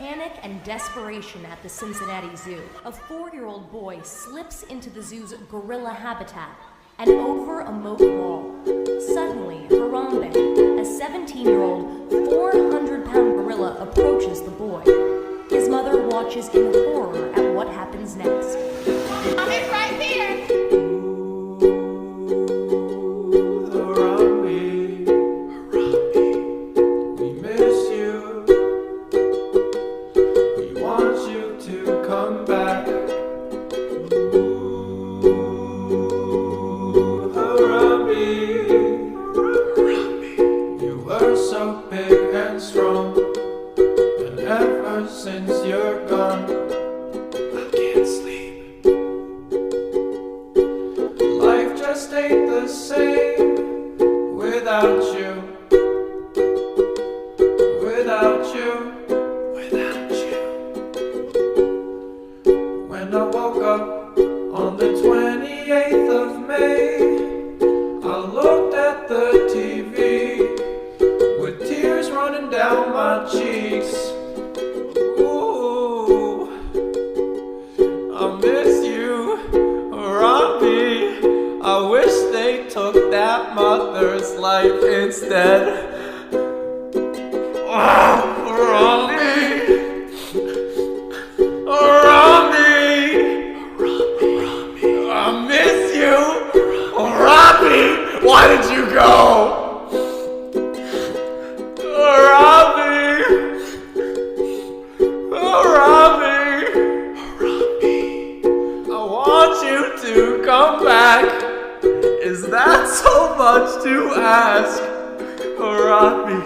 panic and desperation at the Cincinnati Zoo. A 4-year-old boy slips into the zoo's gorilla habitat and over a moat wall. Suddenly, Harambe, a 17-year-old, 400-pound gorilla, approaches the boy. His mother watches in horror at what happens next. Mommy's right here! Come back. Harambe, you were so big and strong, and ever since you're gone, I can't sleep. Life just ain't the same without you. Without you. When I woke up on the 28th of May, I looked at the TV with tears running down my cheeks. Ooh, I miss you, Harambe. I wish they took that mother's life instead. Harambe. Why did you go? Harambe! I want you to come back. Is that so much to ask? Harambe.